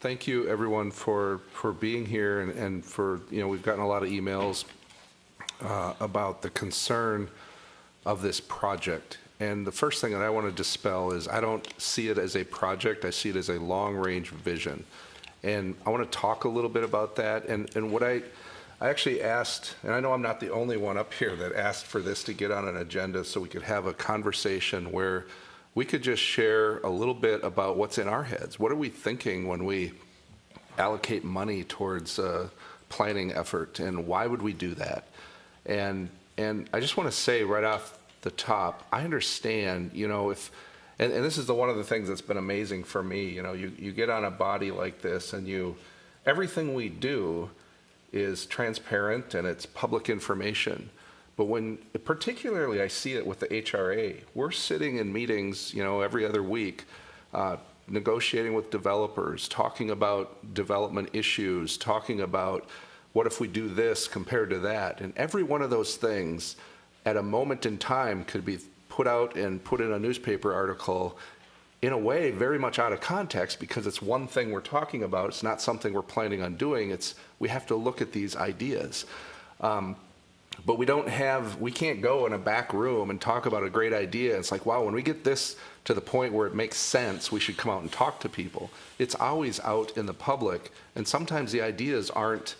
thank you everyone for being here and for, we've gotten a lot of emails about the concern of this project. And the first thing that I want to dispel is I don't see it as a project, I see it as a long-range vision. And I want to talk a little bit about that. And what I actually asked, and I know I'm not the only one up here that asked for this to get on an agenda so we could have a conversation where we could just share a little bit about what's in our heads. What are we thinking when we allocate money towards a planning effort, and why would we do that? And I just want to say right off the top, I understand, if, and this is one of the things that's been amazing for me, you get on a body like this and everything we do is transparent and it's public information. But particularly I see it with the HRA, we're sitting in meetings, every other week, negotiating with developers, talking about development issues, talking about what if we do this compared to that. And every one of those things at a moment in time could be put out and put in a newspaper article in a way very much out of context because it's one thing we're talking about. It's not something we're planning on doing. We have to look at these ideas. But we can't go in a back room and talk about a great idea. It's like, wow, when we get this to the point where it makes sense, we should come out and talk to people. It's always out in the public, and sometimes the ideas aren't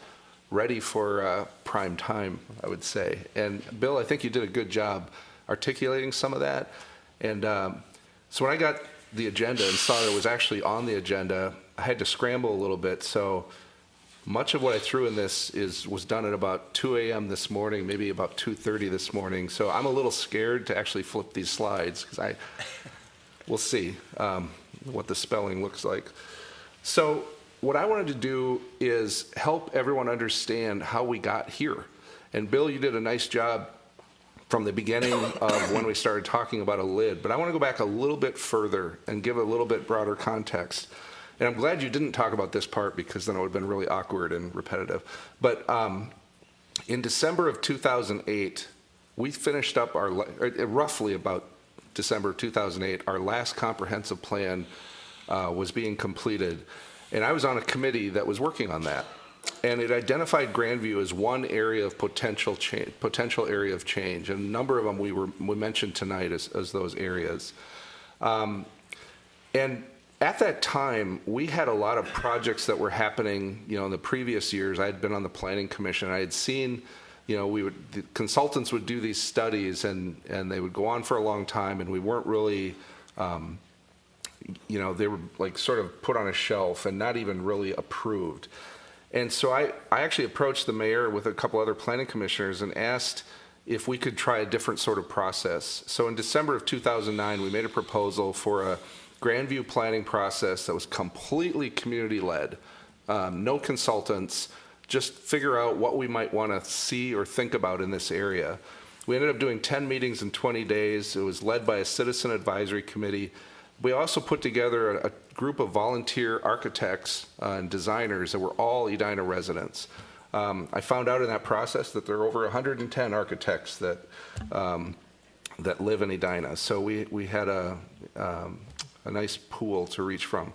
ready for prime time, I would say. And Bill, I think you did a good job articulating some of that. And so when I got the agenda and saw that it was actually on the agenda, I had to scramble a little bit. So much of what I threw in this was done at about 2 a.m. this morning, maybe about 2:30 this morning. So I'm a little scared to actually flip these slides because we'll see what the spelling looks like. So what I wanted to do is help everyone understand how we got here. And Bill, you did a nice job from the beginning of when we started talking about a lid. But I want to go back a little bit further and give a little bit broader context. And I'm glad you didn't talk about this part because then it would have been really awkward and repetitive. But in December of 2008, we finished up roughly about December 2008, our last comprehensive plan was being completed. And I was on a committee that was working on that. And it identified Grandview as one area of potential area of change. And a number of them we mentioned tonight as those areas. And at that time, we had a lot of projects that were happening, in the previous years. I had been on the Planning Commission. I had seen, the consultants would do these studies and they would go on for a long time, and we weren't really, they were like sort of put on a shelf and not even really approved. And so I actually approached the mayor with a couple other planning commissioners and asked if we could try a different sort of process. So in December of 2009, we made a proposal for a Grandview planning process that was completely community-led, no consultants, just figure out what we might want to see or think about in this area. We ended up doing 10 meetings in 20 days. It was led by a citizen advisory committee. We also put together a group of volunteer architects and designers that were all Edina residents. I found out in that process that there are over 110 architects that live in Edina. So we had a nice pool to reach from.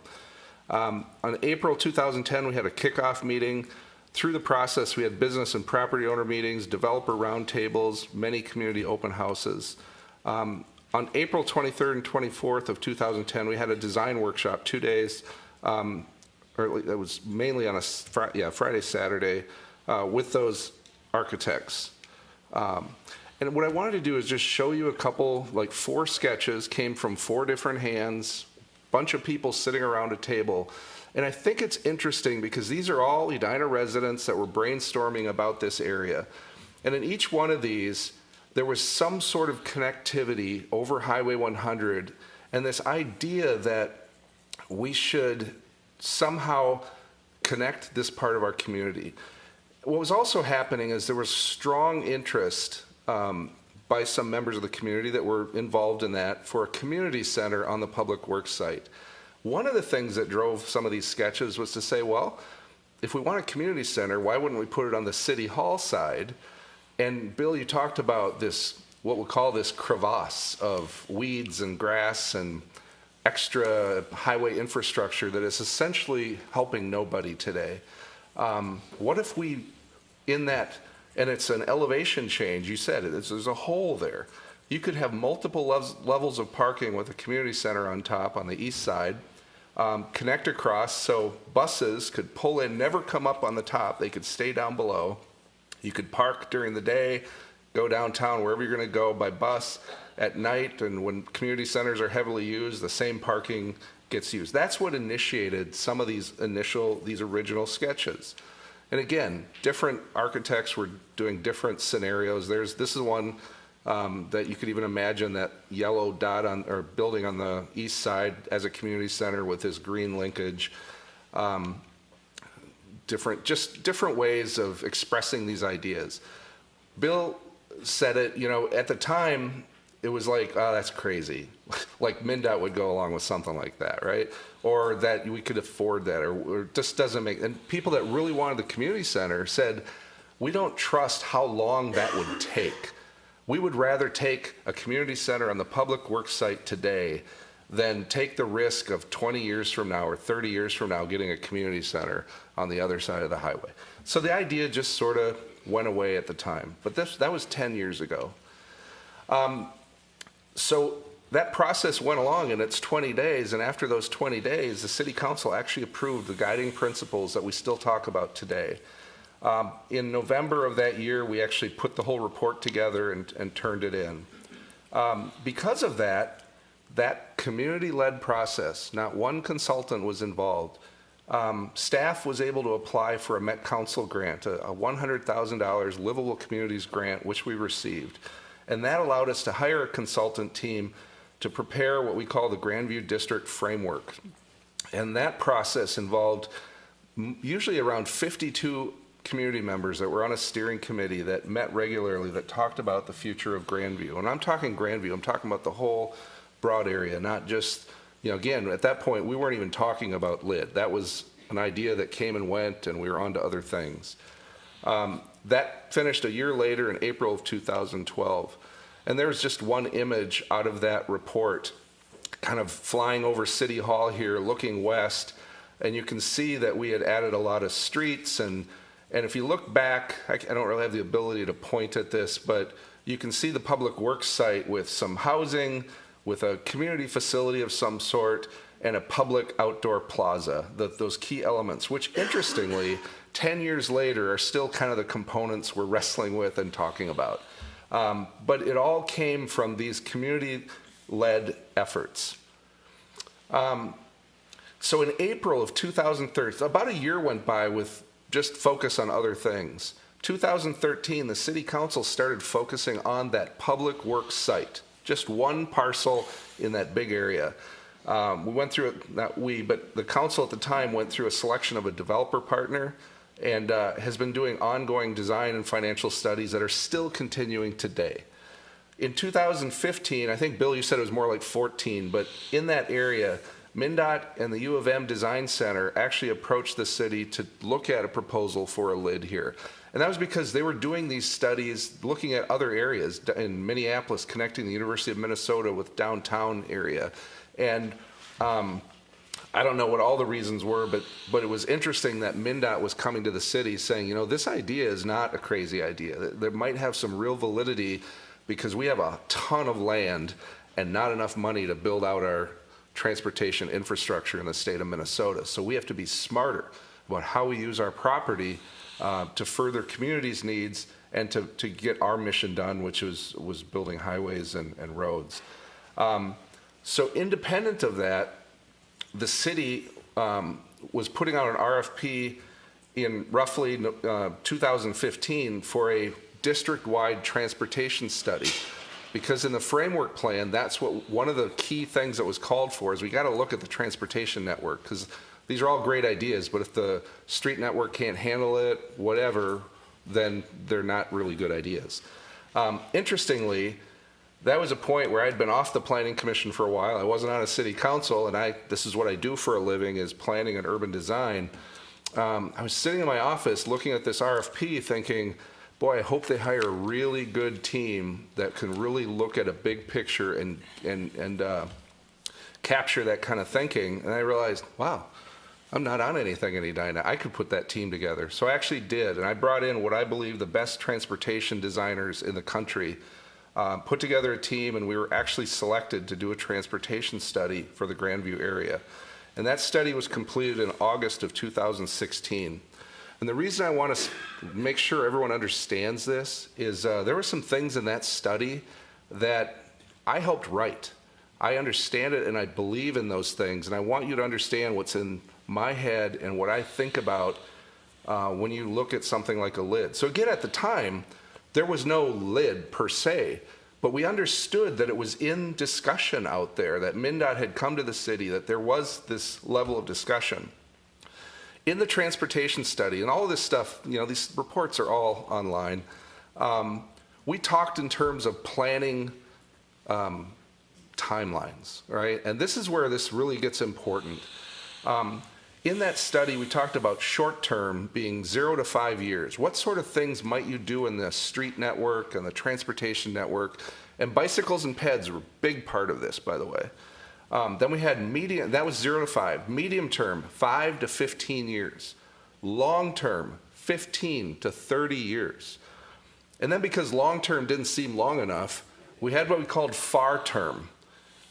On April 2010, we had a kickoff meeting. Through the process, we had business and property owner meetings, developer roundtables, many community open houses. On April 23rd and 24th of 2010, we had a design workshop, 2 days, or it was mainly on a Friday, Saturday, with those architects. And what I wanted to do is just show you a couple, 4 sketches, came from 4 different hands, bunch of people sitting around a table. And I think it's interesting because these are all Edina residents that were brainstorming about this area. And in each one of these, there was some sort of connectivity over Highway 100 and this idea that we should somehow connect this part of our community. What was also happening is there was strong interest by some members of the community that were involved in that for a community center on the public works site. One of the things that drove some of these sketches was to say, well, if we want a community center, why wouldn't we put it on the city hall side? And Bill, you talked about this, what we'll call this crevasse of weeds and grass and extra highway infrastructure that is essentially helping nobody today. What if we, in that, and it's an elevation change, you said it, there's a hole there. You could have multiple levels of parking with a community center on top on the east side, connect across so buses could pull in, never come up on the top, they could stay down below. You could park during the day, go downtown, wherever you're going to go by bus at night, and when community centers are heavily used, the same parking gets used. That's what initiated some of these original sketches. And again, different architects were doing different scenarios. This is one that you could even imagine that yellow dot or building on the east side as a community center with this green linkage. Different ways of expressing these ideas. Bill said it, at the time, it was like, oh, that's crazy. Like MnDOT would go along with something like that, right? Or that we could afford that, or it just doesn't make, and people that really wanted the community center said, we don't trust how long that would take. We would rather take a community center on the public works site today than take the risk of 20 years from now or 30 years from now getting a community center on the other side of the highway. So the idea just sort of went away at the time, but that was 10 years ago. So that process went along, and it's 20 days, and after those 20 days, the city council actually approved the guiding principles that we still talk about today. In November of that year, we actually put the whole report together and turned it in. Because of that community-led process, not one consultant was involved. Staff was able to apply for a Met Council grant, a $100,000 Livable Communities grant, which we received. And that allowed us to hire a consultant team to prepare what we call the Grandview District Framework. And that process involved usually around 52 community members that were on a steering committee that met regularly, that talked about the future of Grandview. And I'm talking Grandview, I'm talking about the whole broad area, not just, again, at that point, we weren't even talking about LID. That was an idea that came and went, and we were on to other things. That finished a year later in April of 2012. And there's just one image out of that report, kind of flying over City Hall here, looking west, and you can see that we had added a lot of streets, and if you look back, I don't really have the ability to point at this, but you can see the public works site with some housing, with a community facility of some sort, and a public outdoor plaza, those key elements, which interestingly, 10 years later are still kind of the components we're wrestling with and talking about. But it all came from these community-led efforts. So in April of 2013, about a year went by with just focus on other things. 2013, the city council started focusing on that public works site, just one parcel in that big area. We went through it, not we, but the council at the time went through a selection of a developer partner and has been doing ongoing design and financial studies that are still continuing today. In 2015, I think, Bill, you said it was more like 14, but in that area, MnDOT and the U of M Design Center actually approached the city to look at a proposal for a LID here. And that was because they were doing these studies, looking at other areas in Minneapolis, connecting the University of Minnesota with downtown area. And I don't know what all the reasons were, but it was interesting that MnDOT was coming to the city saying, this idea is not a crazy idea. There might have some real validity because we have a ton of land and not enough money to build out our transportation infrastructure in the state of Minnesota. So we have to be smarter about how we use our property to further communities' needs and to get our mission done, which was building highways and roads. So independent of that, the city was putting out an RFP in roughly 2015 for a district-wide transportation study. Because in the framework plan, that's what one of the key things that was called for is we got to look at the transportation network, because these are all great ideas, but if the street network can't handle it, whatever, then they're not really good ideas. Interestingly, that was a point where I'd been off the planning commission for a while. I wasn't on a city council, and this is what I do for a living, is planning and urban design. I was sitting in my office looking at this RFP thinking, boy, I hope they hire a really good team that can really look at a big picture and capture that kind of thinking. And I realized, wow, I'm not on anything in Edina. I could put that team together. So I actually did, and I brought in what I believe the best transportation designers in the country, put together a team, and we were actually selected to do a transportation study for the Grandview area. And that study was completed in August of 2016. And the reason I want to make sure everyone understands this is there were some things in that study that I helped write. I understand it and I believe in those things, and I want you to understand what's in my head and what I think about when you look at something like a lid. So again, at the time, there was no lid per se, but we understood that it was in discussion out there, that MnDOT had come to the city, that there was this level of discussion. In the transportation study, and all of this stuff, these reports are all online, we talked in terms of planning timelines, right? And this is where this really gets important. In that study, we talked about short-term being 0 to 5 years. What sort of things might you do in the street network and the transportation network? And bicycles and peds were a big part of this, by the way. Then we had medium, that was 0 to 5. Medium term, 5 to 15 years. Long term, 15 to 30 years. And then because long term didn't seem long enough, we had what we called far term.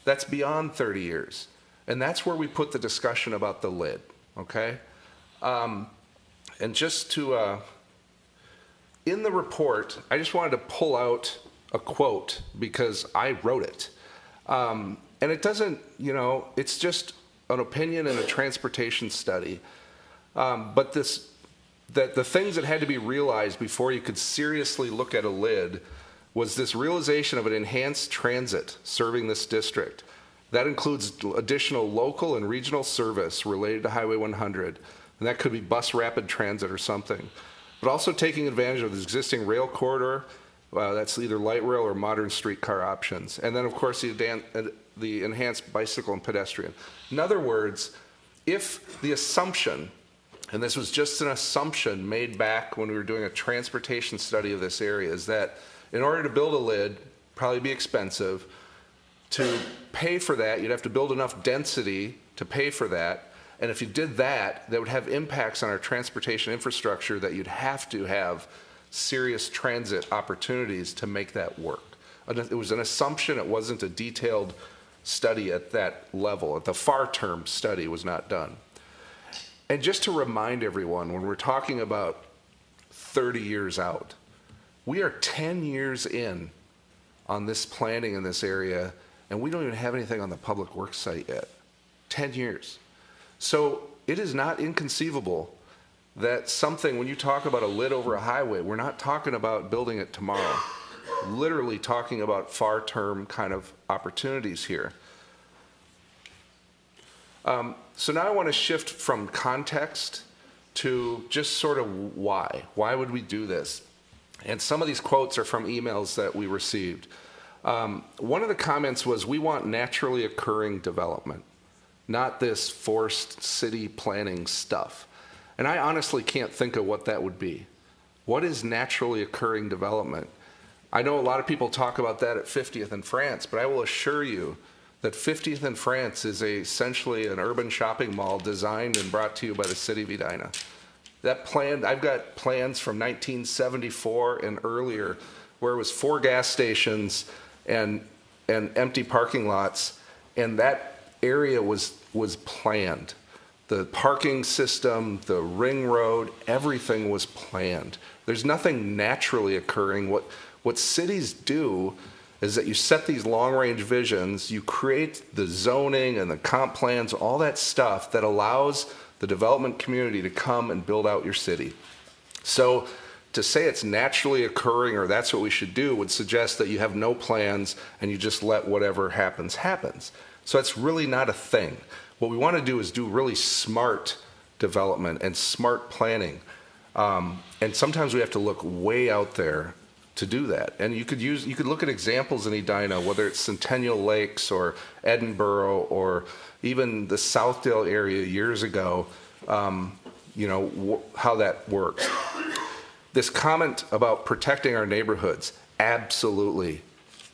That's beyond 30 years. And that's where we put the discussion about the lid, okay? And just to, in the report, I just wanted to pull out a quote because I wrote it. And it doesn't, it's just an opinion and a transportation study. But the things that had to be realized before you could seriously look at a lid was this realization of an enhanced transit serving this district. That includes additional local and regional service related to Highway 100, and that could be bus rapid transit or something. But also taking advantage of the existing rail corridor, that's either light rail or modern streetcar options. And then, of course, the enhanced bicycle and pedestrian. In other words, if the assumption, and this was just an assumption made back when we were doing a transportation study of this area, is that in order to build a lid, probably be expensive, to pay for that, you'd have to build enough density to pay for that. And if you did that, that would have impacts on our transportation infrastructure that you'd have to have serious transit opportunities to make that work. It was an assumption. It wasn't a detailed study at that level. The far term study was not done. And just to remind everyone, when we're talking about 30 years out, we are 10 years in on this planning in this area, and we don't even have anything on the public works site yet. 10 years. So it is not inconceivable that something, when you talk about a lid over a highway, we're not talking about building it tomorrow. Literally talking about far-term kind of opportunities here. So now I want to shift from context to just sort of why. Why would we do this? And some of these quotes are from emails that we received. One of the comments was, we want naturally occurring development, not this forced city planning stuff. And I honestly can't think of what that would be. What is naturally occurring development? I know a lot of people talk about that at 50th and France, but I will assure you that 50th and France is essentially an urban shopping mall designed and brought to you by the city of Edina. That plan, I've got plans from 1974 and earlier where it was 4 gas stations and empty parking lots, and that area was planned. The parking system, the ring road, everything was planned. There's nothing naturally occurring. What cities do is that you set these long-range visions, you create the zoning and the comp plans, all that stuff that allows the development community to come and build out your city. So to say it's naturally occurring or that's what we should do would suggest that you have no plans and you just let whatever happens, happens. So that's really not a thing. What we want to do is do really smart development and smart planning. And sometimes we have to look way out there to do that. And you could look at examples in Edina, whether it's Centennial Lakes or Edinburgh or even the Southdale area years ago, how that works. This comment about protecting our neighborhoods, absolutely.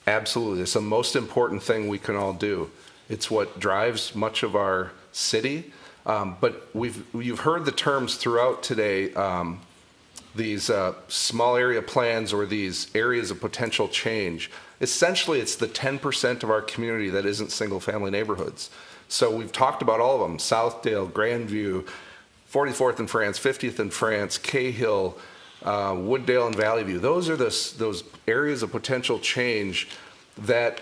It's the most important thing we can all do. It's what drives much of our city. But you've heard the terms throughout today, these small area plans or these areas of potential change. Essentially, it's the 10% of our community that isn't single-family neighborhoods. So we've talked about all of them: Southdale, Grandview, 44th and France, 50th and France, Cahill, Wooddale and Valley View. Those are those areas of potential change that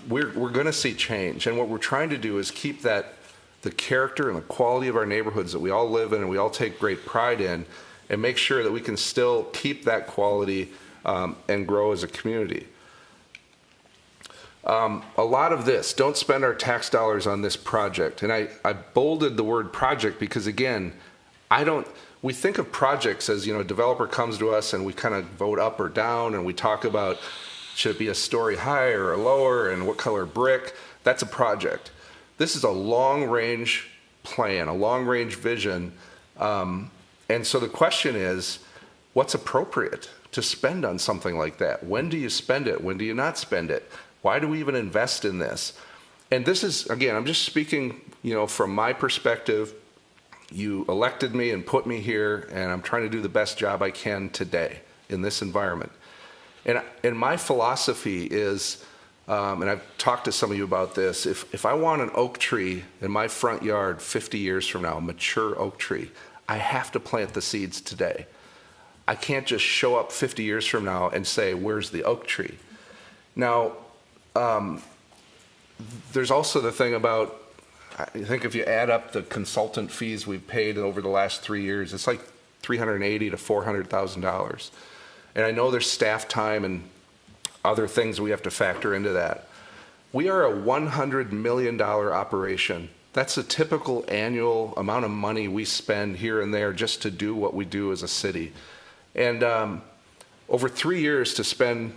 we're going to see change. And what we're trying to do is keep the character and the quality of our neighborhoods that we all live in and we all take great pride in, and make sure that we can still keep that quality and grow as a community. A lot of this, don't spend our tax dollars on this project. And I bolded the word project because, again, we think of projects as, a developer comes to us and we kind of vote up or down and we talk about, should it be a story higher or lower and what color brick? That's a project. This is a long-range plan, a long-range vision. And so the question is, what's appropriate to spend on something like that? When do you spend it? When do you not spend it? Why do we even invest in this? And this is, again, I'm just speaking, from my perspective. You elected me and put me here, and I'm trying to do the best job I can today in this environment. And my philosophy is, and I've talked to some of you about this, if I want an oak tree in my front yard 50 years from now, a mature oak tree, I have to plant the seeds today. I can't just show up 50 years from now and say, where's the oak tree? Now, there's also the thing about, I think if you add up the consultant fees we've paid over the last 3 years, it's like $380,000 to $400,000. And I know there's staff time and other things we have to factor into that. We are a $100 million operation. That's a typical annual amount of money we spend here and there just to do what we do as a city. And over 3 years to spend,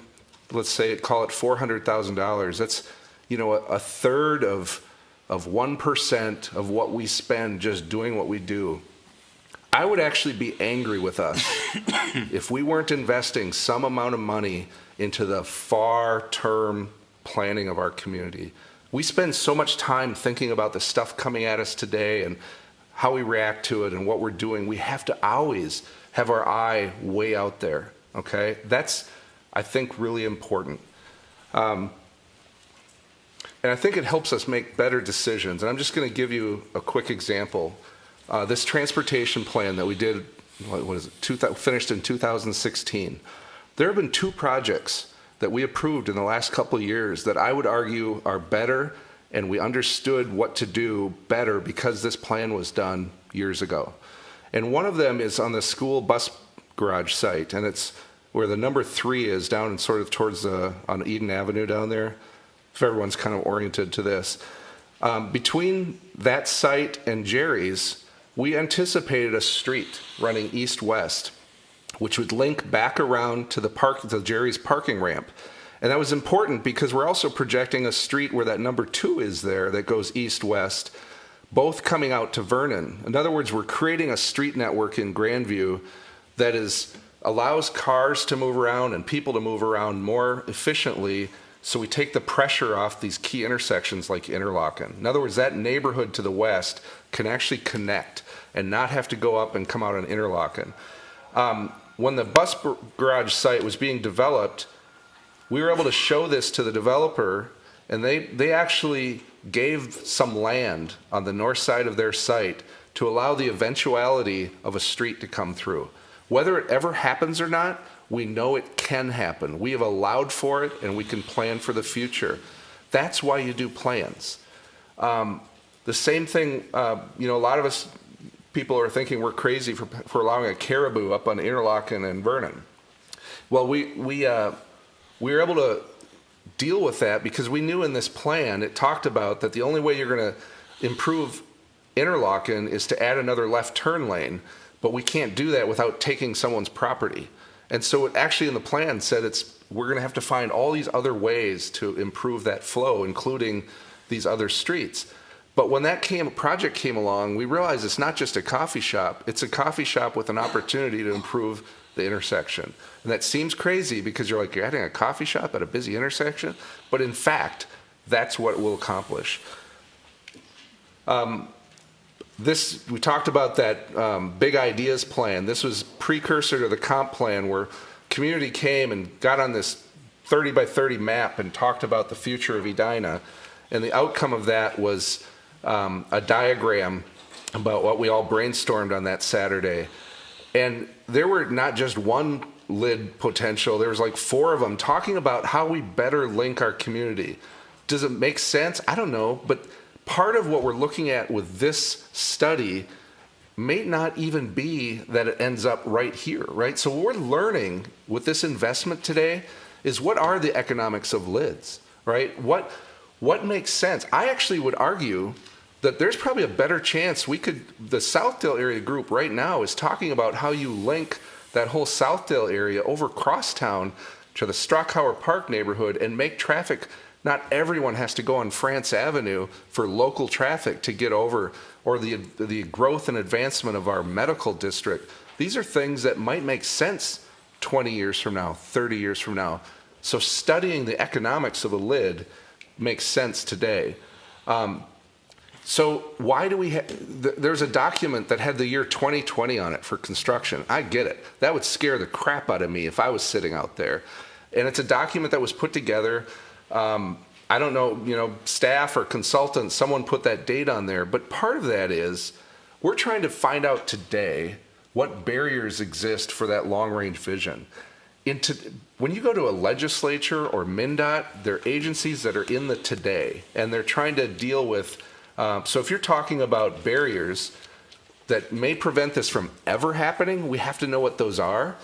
let's say, call it $400,000, that's, a third of 1% of what we spend just doing what we do. I would actually be angry with us if we weren't investing some amount of money into the far-term planning of our community. We spend so much time thinking about the stuff coming at us today and how we react to it and what we're doing. We have to always have our eye way out there, okay? That's, I think, really important. And I think it helps us make better decisions. And I'm just going to give you a quick example. This transportation plan that we did, finished in 2016. There have been 2 projects that we approved in the last couple of years that I would argue are better, and we understood what to do better because this plan was done years ago. And one of them is on the school bus garage site, and it's where the number 3 is, down and sort of towards on Eden Avenue down there. If everyone's kind of oriented to this. Between that site and Jerry's, we anticipated a street running east-west, which would link back around to the Jerry's parking ramp. And that was important because we're also projecting a street where that number 2 is there that goes east-west, both coming out to Vernon. In other words, we're creating a street network in Grandview that allows cars to move around and people to move around more efficiently. So we take the pressure off these key intersections like Interlochen. In other words, that neighborhood to the west can actually connect and not have to go up and come out on Interlochen. When the bus garage site was being developed, we were able to show this to the developer, and they actually gave some land on the north side of their site to allow the eventuality of a street to come through. Whether it ever happens or not, we know it can happen. We have allowed for it, and we can plan for the future. That's why you do plans. The same thing, a lot of us people are thinking we're crazy for allowing a caribou up on Interlochen and Vernon. Well, we were able to deal with that because we knew in this plan it talked about that the only way you're going to improve Interlochen is to add another left turn lane, but we can't do that without taking someone's property. And so it actually in the plan said we're going to have to find all these other ways to improve that flow, including these other streets. But when that project came along, we realized it's not just a coffee shop. It's a coffee shop with an opportunity to improve the intersection. And that seems crazy because you're adding a coffee shop at a busy intersection. But in fact, that's what it will accomplish. We talked about that big ideas plan. This was precursor to the comp plan where community came and got on this 30 by 30 map and talked about the future of Edina. And the outcome of that was a diagram about what we all brainstormed on that Saturday. And there were not just one lid potential, there was like 4 of them talking about how we better link our community. Does it make sense? I don't know, but part of what we're looking at with this study may not even be that it ends up right here, right? So what we're learning with this investment today is what are the economics of lids, right? What makes sense? I actually would argue that there's probably a better chance the Southdale area group right now is talking about how you link that whole Southdale area over crosstown to the Strackhauer Park neighborhood and make traffic. Not everyone has to go on France Avenue for local traffic to get over, or the growth and advancement of our medical district. These are things that might make sense 20 years from now, 30 years from now. So studying the economics of a lid makes sense today. So why do we there's a document that had the year 2020 on it for construction. I get it. That would scare the crap out of me if I was sitting out there. And it's a document that was put together. I don't know, staff or consultants, someone put that date on there. But part of that is we're trying to find out today what barriers exist for that long-range vision. When you go to a legislature or MnDOT, they're agencies that are in the today, and they're trying to deal with. So if you're talking about barriers that may prevent this from ever happening, we have to know what those are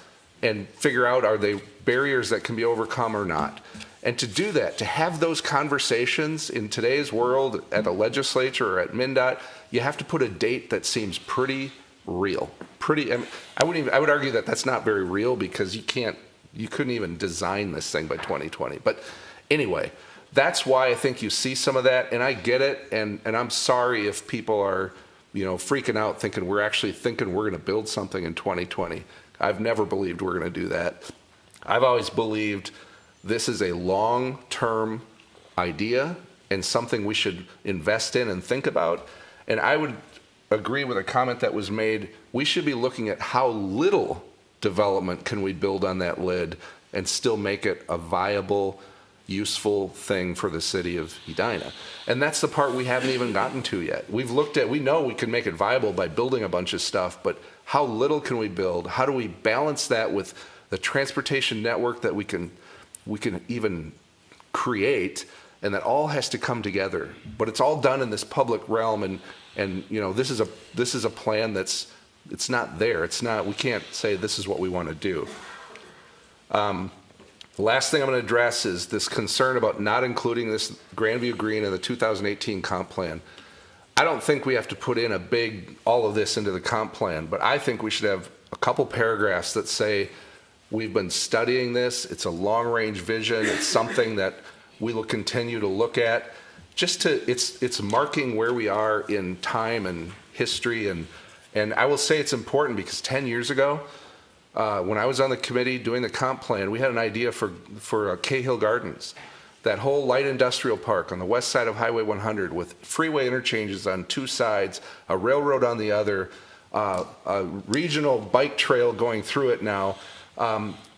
and figure out, are they barriers that can be overcome or not? And to do that, to have those conversations in today's world at a legislature or at MnDOT, you have to put a date that seems pretty real. I would argue that that's not very real because you couldn't even design this thing by 2020. But anyway, that's why I think you see some of that, and I get it, and I'm sorry if people are, freaking out thinking we're going to build something in 2020. I've never believed we're going to do that. I've always believed this is a long-term idea and something we should invest in and think about. And I would agree with a comment that was made. We should be looking at how little development can we build on that lid and still make it a viable, useful thing for the city of Edina. And that's the part we haven't even gotten to yet. We know we can make it viable by building a bunch of stuff, but how little can we build? How do we balance that with the transportation network that we can even create, and that all has to come together. But it's all done in this public realm, and this is a plan it's not there. We can't say this is what we want to do. The last thing I'm going to address is this concern about not including this Grandview Green in the 2018 comp plan. I don't think we have to put in all of this into the comp plan, but I think we should have a couple paragraphs that say, we've been studying this. It's a long-range vision. It's something that we will continue to look at. It's marking where we are in time and history. And I will say it's important because 10 years ago, when I was on the committee doing the comp plan, we had an idea for Cahill Gardens, that whole light industrial park on the west side of Highway 100 with freeway interchanges on 2 sides, a railroad on the other, a regional bike trail going through it now.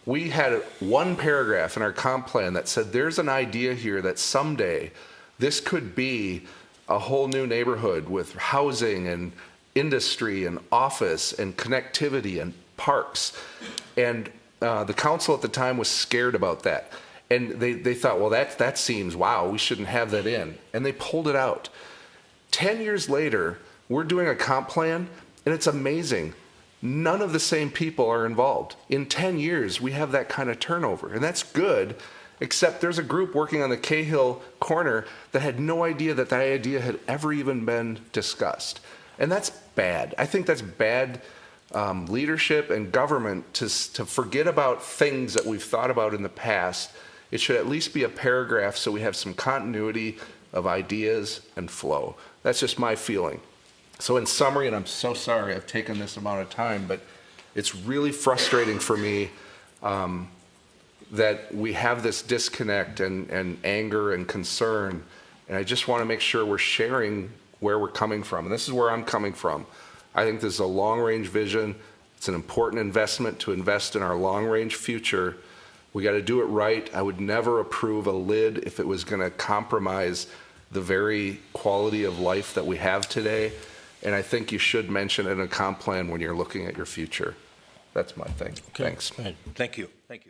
We had one paragraph in our comp plan that said there's an idea here that someday this could be a whole new neighborhood with housing and industry and office and connectivity and parks. And the council at the time was scared about that. And they thought, well, that seems, wow, we shouldn't have that in. And they pulled it out. 10 years later, we're doing a comp plan, and it's amazing. None of the same people are involved. In 10 years, we have that kind of turnover, and that's good, except there's a group working on the Cahill corner that had no idea that idea had ever even been discussed. And that's bad. I think that's bad leadership and government to forget about things that we've thought about in the past. It should at least be a paragraph so we have some continuity of ideas and flow. That's just my feeling. So in summary, and I'm so sorry I've taken this amount of time, but it's really frustrating for me that we have this disconnect and anger and concern, and I just want to make sure we're sharing where we're coming from, and this is where I'm coming from. I think this is a long-range vision. It's an important investment to invest in our long-range future. We got to do it right. I would never approve a lid if it was going to compromise the very quality of life that we have today. And I think you should mention it in a comp plan when you're looking at your future. That's my thing. Okay. Thanks. Thank you. Thank you.